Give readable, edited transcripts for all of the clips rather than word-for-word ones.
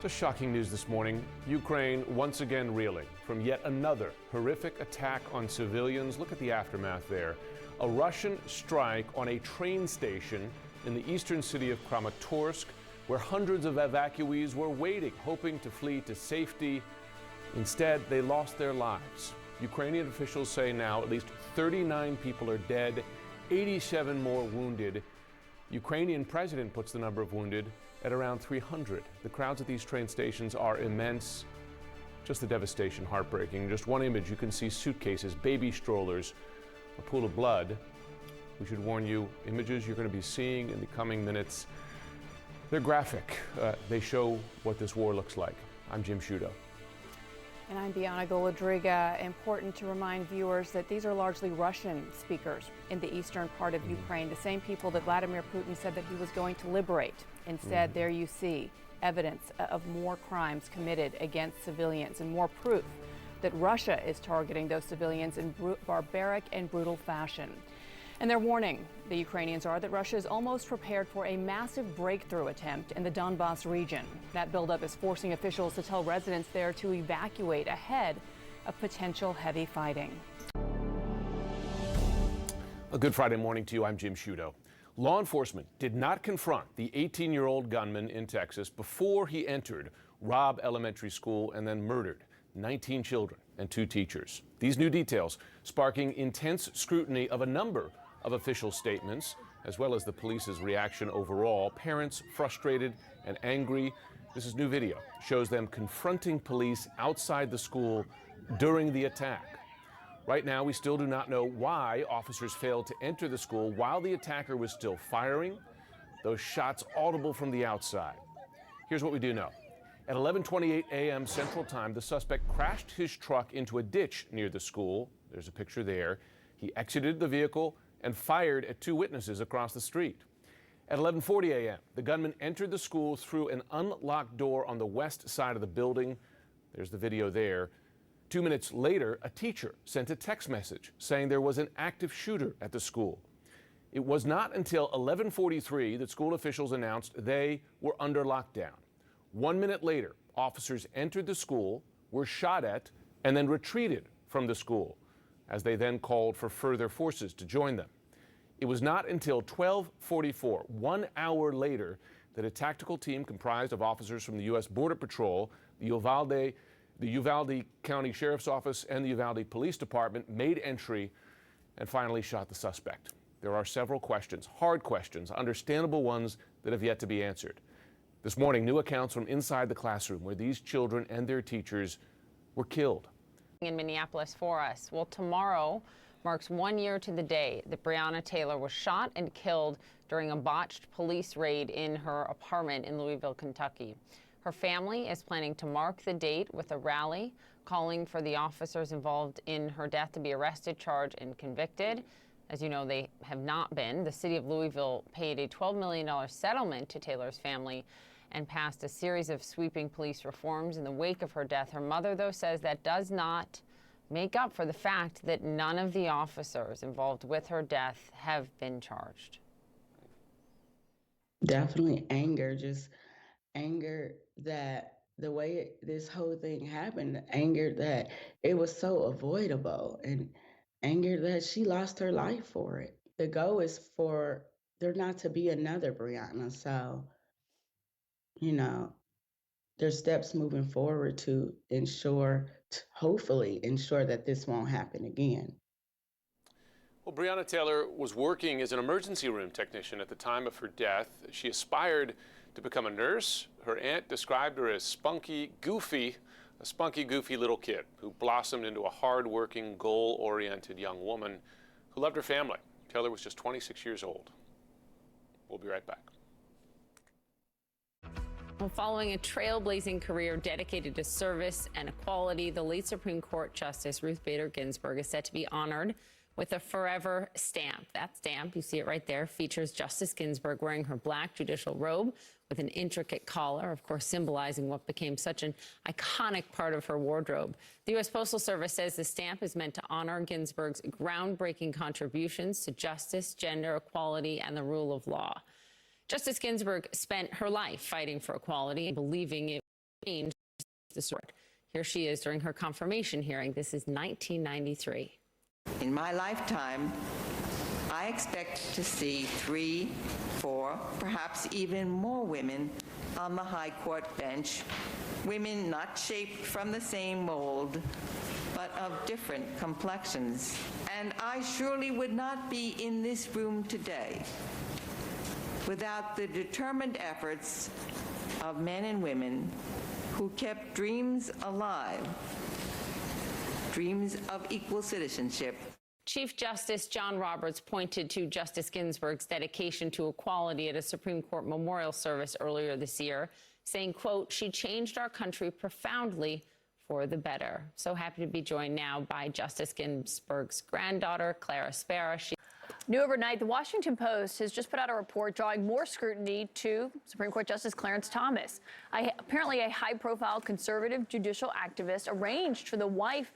Just shocking news this morning. Ukraine once again reeling from yet another horrific attack on civilians. Look at the aftermath there. A Russian strike on a train station in the eastern city of Kramatorsk, where hundreds of evacuees were waiting, hoping to flee to safety. Instead, they lost their lives. Ukrainian officials say now at least 39 people are dead, 87 more wounded. Ukrainian president puts the number of wounded at around 300. The crowds at these train stations are immense. Just the devastation heartbreaking. Just one image, you can see suitcases, baby strollers, a pool of blood. We should warn you, images you're going to be seeing in the coming minutes, they're graphic. They show what this war looks like. I'm Jim Sciutto. And I'm Bianna Golodryga. Important to remind viewers that these are largely Russian speakers in the eastern part of Ukraine, the same people that Vladimir Putin said that he was going to liberate. Instead, there you see evidence of more crimes committed against civilians and more proof that Russia is targeting those civilians in barbaric and brutal fashion. And they're warning, the Ukrainians are, that Russia is almost prepared for a massive breakthrough attempt in the Donbas region. That buildup is forcing officials to tell residents there to evacuate ahead of potential heavy fighting. A good Friday morning to you. I'm Jim Sciutto. Law enforcement did not confront the 18-year-old gunman in Texas before he entered Robb Elementary School and then murdered 19 children and 2 teachers. These new details sparking intense scrutiny of a number of official statements, as well as the police's reaction overall. Parents frustrated and angry. This is new video. Shows them confronting police outside the school during the attack. Right now, we still do not know why officers failed to enter the school while the attacker was still firing. Those shots audible from the outside. Here's what we do know. At 11:28 a.m. Central Time, the suspect crashed his truck into a ditch near the school. There's a picture there. He exited the vehicle and fired at 2 witnesses across the street. At 11:40 a.m., the gunman entered the school through an unlocked door on the west side of the building. There's the video there. 2 minutes later, a teacher sent a text message saying there was an active shooter at the school. It was not until 11:43 that school officials announced they were under lockdown. 1 minute later, officers entered the school, were shot at, and then retreated from the school, as they then called for further forces to join them. It was not until 12:44, 1 hour later, that a tactical team comprised of officers from the U.S. Border Patrol, the Uvalde County Sheriff's Office, and the Uvalde Police Department made entry and finally shot the suspect. There are several questions, hard questions, understandable ones that have yet to be answered. This morning, new accounts from inside the classroom where these children and their teachers were killed. In Minneapolis for us. Well, tomorrow marks 1 year to the day that Breonna Taylor was shot and killed during a botched police raid in her apartment in Louisville, Kentucky. Her family is planning to mark the date with a rally, calling for the officers involved in her death to be arrested, charged, and convicted. As you know, they have not been. The city of Louisville paid a $12 million settlement to Taylor's family and passed a series of sweeping police reforms in the wake of her death. Her mother, though, says that does not make up for the fact that none of the officers involved with her death have been charged. Definitely anger, just anger that the way this whole thing happened, anger that it was so avoidable, and anger that she lost her life for it. The goal is for there not to be another Breonna. So, there's steps moving forward to hopefully ensure that this won't happen again. Well, Breonna Taylor was working as an emergency room technician at the time of her death. She aspired to become a nurse. Her aunt described her as a spunky, goofy little kid who blossomed into a hard-working, goal-oriented young woman who loved her family. Taylor was just 26 years old. We'll be right back. Well, following a trailblazing career dedicated to service and equality, the late Supreme Court Justice Ruth Bader Ginsburg is set to be honored with a forever stamp. That stamp, you see it right there, features Justice Ginsburg wearing her black judicial robe with an intricate collar, of course, symbolizing what became such an iconic part of her wardrobe. The U.S. Postal Service says the stamp is meant to honor Ginsburg's groundbreaking contributions to justice, gender equality, and the rule of law. Justice Ginsburg spent her life fighting for equality and believing it changed the story. Here she is during her confirmation hearing. This is 1993. In my lifetime, I expect to see 3, 4, perhaps even more women on the High Court bench, women not shaped from the same mold, but of different complexions. And I surely would not be in this room today without the determined efforts of men and women who kept dreams alive, dreams of equal citizenship. Chief Justice John Roberts pointed to Justice Ginsburg's dedication to equality at a Supreme Court memorial service earlier this year, saying, quote, "She changed our country profoundly for the better." So happy to be joined now by Justice Ginsburg's granddaughter, Clara Spera. New overnight, the Washington Post has just put out a report drawing more scrutiny to Supreme Court Justice Clarence Thomas. Apparently, a high-profile conservative judicial activist arranged for the wife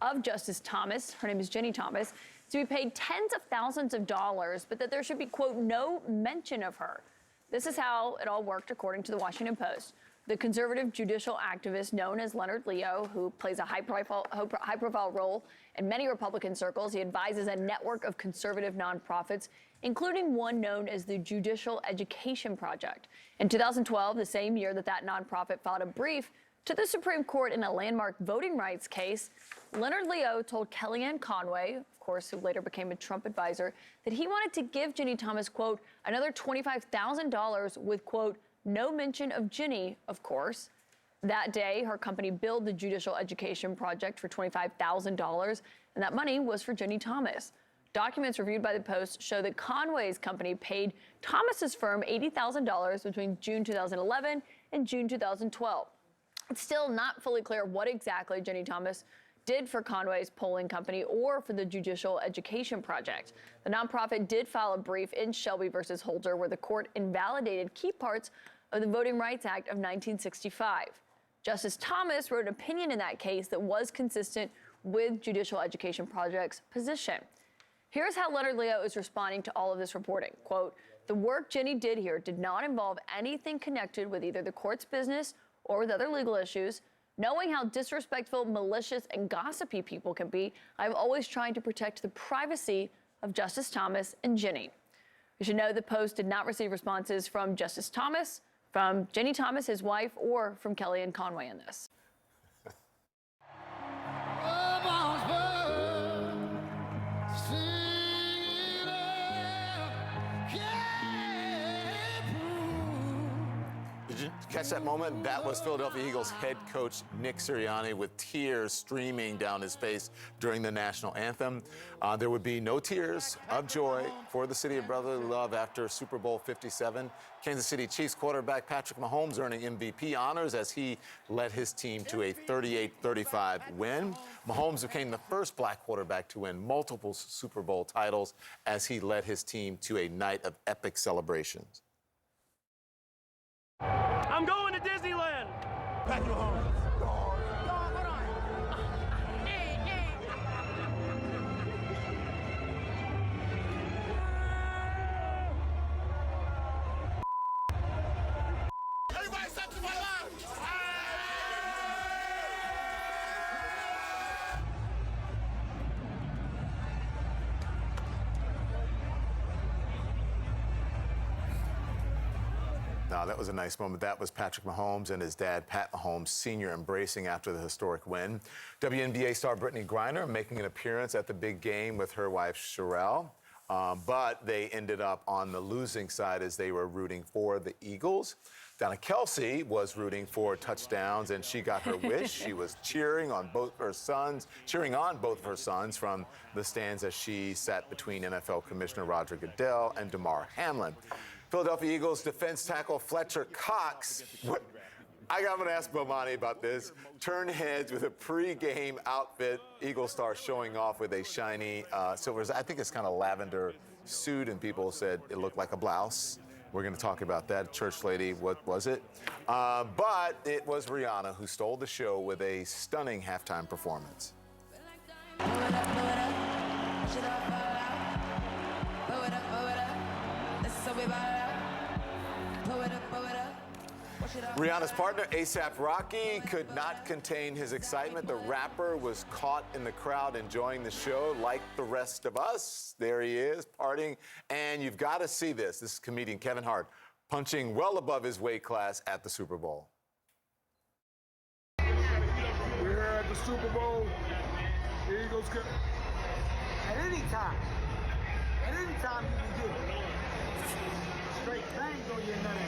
of Justice Thomas, her name is Ginny Thomas, to be paid tens of thousands of dollars, but that there should be, quote, no mention of her. This is how it all worked, according to the Washington Post. The conservative judicial activist known as Leonard Leo, who plays a high-profile role in many Republican circles, he advises a network of conservative nonprofits, including one known as the Judicial Education Project. In 2012, the same year that nonprofit filed a brief to the Supreme Court in a landmark voting rights case, Leonard Leo told Kellyanne Conway, of course, who later became a Trump advisor, that he wanted to give Ginny Thomas, quote, another $25,000 with, quote, no mention of Ginny, of course. That day, her company billed the Judicial Education Project for $25,000, and that money was for Ginny Thomas. Documents reviewed by the Post show that Conway's company paid Thomas's firm $80,000 between June 2011 and June 2012. It's still not fully clear what exactly Ginny Thomas did for Conway's polling company or for the Judicial Education Project. The nonprofit did file a brief in Shelby versus Holder, where the court invalidated key parts of the Voting Rights Act of 1965. Justice Thomas wrote an opinion in that case that was consistent with Judicial Education Project's position. Here's how Leonard Leo is responding to all of this reporting. Quote, the work Ginny did here did not involve anything connected with either the court's business or with other legal issues. Knowing how disrespectful, malicious, and gossipy people can be, I've always tried to protect the privacy of Justice Thomas and Ginny. You should know the Post did not receive responses from Justice Thomas, from Ginny Thomas, his wife, or from Kellyanne Conway in this. Did you catch that moment? That was Philadelphia Eagles head coach Nick Sirianni with tears streaming down his face during the national anthem. There would be no tears of joy for the city of brotherly love after Super Bowl 57. Kansas City Chiefs quarterback Patrick Mahomes earning MVP honors as he led his team to a 38-35 win. Mahomes became the first black quarterback to win multiple Super Bowl titles as he led his team to a night of epic celebrations. I'm going to Disneyland. Patrick Mahomes. Everybody stop to my line. Now, that was a nice moment. That was Patrick Mahomes and his dad, Pat Mahomes, Sr., embracing after the historic win. WNBA star Brittany Griner making an appearance at the big game with her wife, Sherelle. But they ended up on the losing side as they were rooting for the Eagles. Donna Kelsey was rooting for touchdowns, and she got her wish. She was cheering on both of her sons from the stands as she sat between NFL Commissioner Roger Goodell and Damar Hamlin. Philadelphia Eagles defense tackle Fletcher Cox, I'm going to ask Bomani about this, turned heads with a pre-game outfit. Eagle star showing off with a shiny silver, I think it's kind of lavender suit, and people said it looked like a blouse. We're going to talk about that. Church lady, what was it? But it was Rihanna who stole the show with a stunning halftime performance. Rihanna's partner, A$AP Rocky, could not contain his excitement. The rapper was caught in the crowd enjoying the show like the rest of us. There he is, partying. And you've got to see this. This is comedian Kevin Hart punching well above his weight class at the Super Bowl. We're here at the Super Bowl. Here he goes, Kevin. At any time you can get straight bangs on your nut.